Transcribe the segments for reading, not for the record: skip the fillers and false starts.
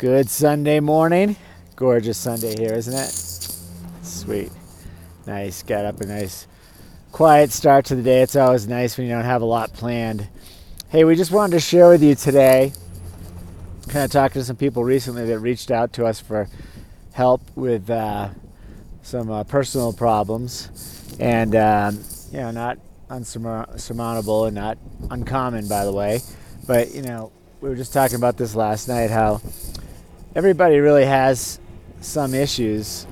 Good Sunday morning. Gorgeous Sunday here, isn't it? Sweet. Nice. Got up a nice quiet start to the day. It's always nice when you don't have a lot planned. Hey, we just wanted to share with you today, kind of talking to some people recently that reached out to us for help with some personal problems. And, not unsurmountable and not uncommon, by the way. But, we were just talking about this last night, how everybody really has some issues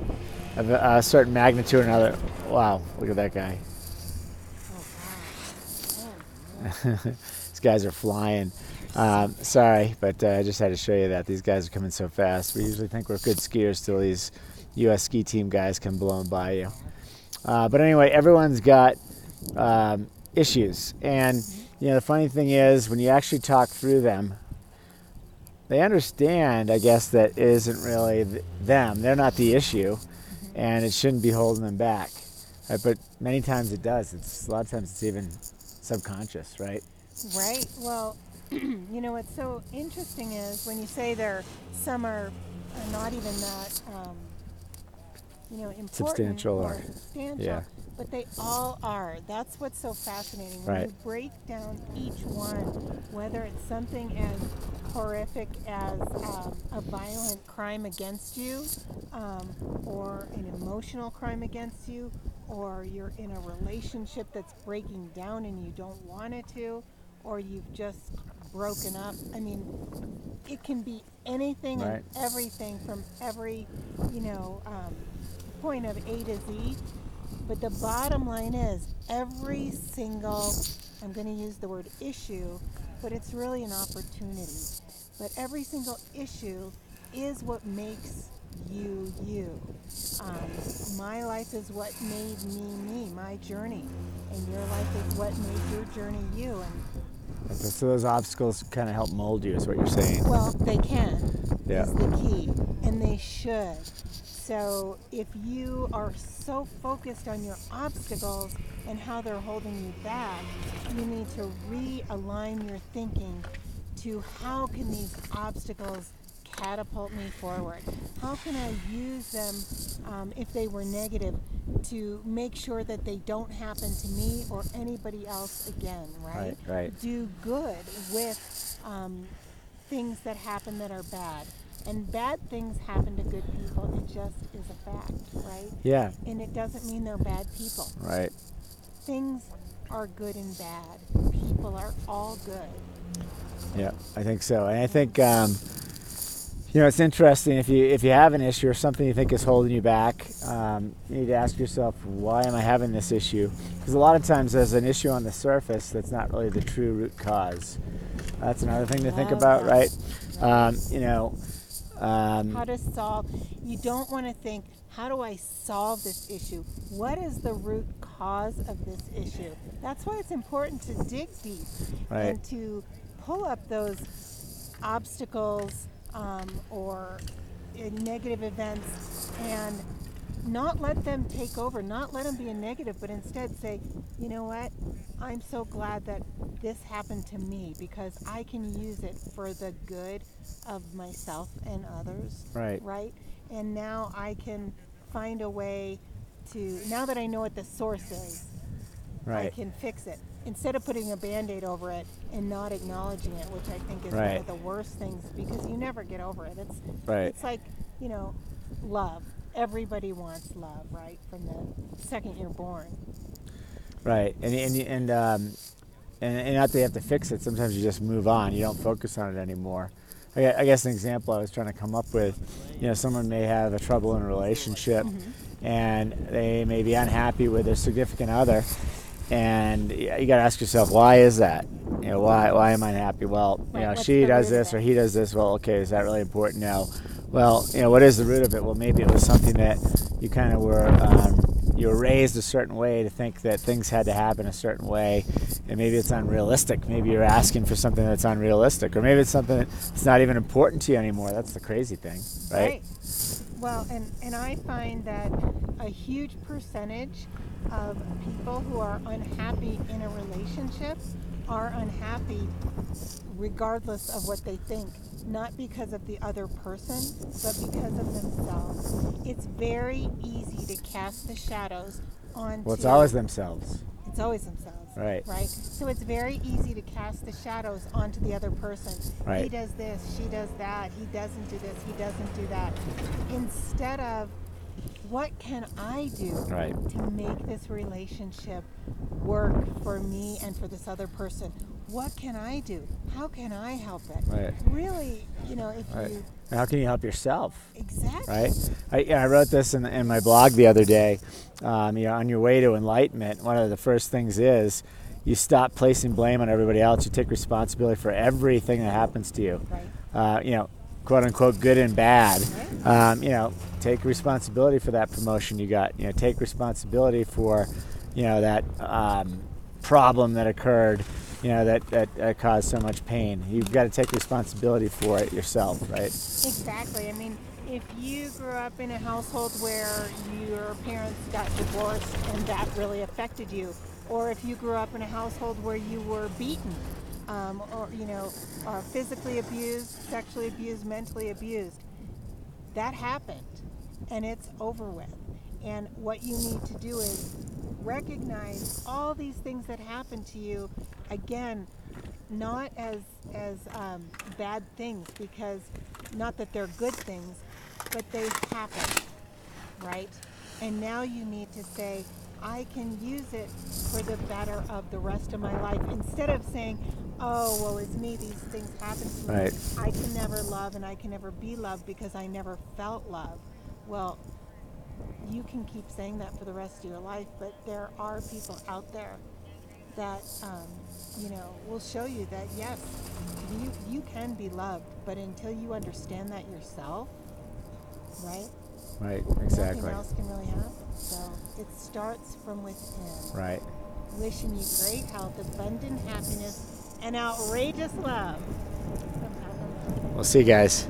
of a certain magnitude or another. Wow, look at that guy. These guys are flying. Sorry, but I just had to show you that. These guys are coming so fast. We usually think we're good skiers till these U.S. ski team guys come blowing by you. But anyway, everyone's got issues. And, the funny thing is, when you actually talk through them, they understand, I guess, that it isn't really them. They're not the issue, and it shouldn't be holding them back. Right? But many times it does. A lot of times it's even subconscious, right? Right. Well, what's so interesting is when you say some are not even that, important Substantial or substantial, yeah. but they all are. That's what's so fascinating. When Right. you break down each one, whether it's something as horrific as a violent crime against you, or an emotional crime against you, or you're in a relationship that's breaking down and you don't want it to, or you've just broken up. I mean, it can be anything Right. and everything from every, point of A to Z. But the bottom line is every single, I'm going to use the word issue, but it's really an opportunity. But every single issue is what makes you, you. My life is what made me, my journey. And your life is what made your journey you. And So those obstacles kind of help mold you, is what you're saying. well, they can, Yeah. is the key, and they should. So if you are so focused on your obstacles and how they're holding you back, you need to realign your thinking to how can these obstacles catapult me forward? How can I use them, if they were negative, to make sure that they don't happen to me or anybody else again, right? Right. Do good with things that happen that are bad. And bad things happen to good people. It just is a fact, right? Yeah. And it doesn't mean they're bad people. Right. Things are good and bad. People are all good. Yeah, I think so. And I think it's interesting if you have an issue or something you think is holding you back. You need to ask yourself, why am I having this issue? Because a lot of times there's an issue on the surface that's not really the true root cause. That's another thing to think about, right? How to solve. You don't want to think, how do I solve this issue? What is the root cause of this issue? That's why it's important to dig deep and to pull up those obstacles or negative events and not let them take over, not let them be a negative, but instead say, you know what, I'm so glad that this happened to me because I can use it for the good of myself and others. Right? And now I can find a way to, now that I know what the source is, I can fix it. Instead of putting a Band-Aid over it and not acknowledging it, which I think is one of the worst things because you never get over it. It's like, love. Everybody wants love, right? From the second you're born. Right. And not that you have to fix it. Sometimes you just move on. You don't focus on it anymore. I guess an example I was trying to come up with, someone may have a trouble in a relationship and they may be unhappy with their significant other. And you got to ask yourself, why is that? Why am I unhappy? Well, she does this or he does this. Well, okay, is that really important? No. Well, what is the root of it? Well, maybe it was something that you kind of you were raised a certain way to think that things had to happen a certain way, and maybe it's unrealistic. Maybe you're asking for something that's unrealistic, or maybe it's something that's not even important to you anymore. That's the crazy thing, right? Well, and I find that a huge percentage of people who are unhappy in a relationship are unhappy regardless of what they think not because of the other person, but because of themselves. It's very easy to cast the shadows onto... Well, it's always themselves. It's always themselves. Right. Right? So it's very easy to cast the shadows onto the other person. Right. He does this, she does that, he doesn't do this, he doesn't do that. Instead of, what can I do Right. to make this relationship work for me and for this other person? What can I do? How can I help it? Right. Really, if Right. you... And how can you help yourself? Exactly. Right. I wrote this in my blog the other day. On your way to enlightenment, one of the first things is you stop placing blame on everybody else. You take responsibility for everything that happens to you. Right. Quote unquote, good and bad. Right. Take responsibility for that promotion you got. Take responsibility for, that problem that occurred, that caused so much pain. You've got to take responsibility for it yourself, right? Exactly. I mean, if you grew up in a household where your parents got divorced and that really affected you, or if you grew up in a household where you were beaten, or physically abused, sexually abused, mentally abused, that happened and it's over with. And what you need to do is recognize all these things that happen to you, again, not as bad things, because not that they're good things, but they happen, right? And now you need to say, I can use it for the better of the rest of my life, instead of saying, oh, well, it's me, these things happen to me. Right. I can never love and I can never be loved because I never felt love. Well, you can keep saying that for the rest of your life, but there are people out there that will show you that yes, you can be loved, but until you understand that yourself, right? Right, exactly. Nothing else can really happen. So it starts from within. Right. Wishing you great health, abundant happiness, and outrageous love. We'll see you guys.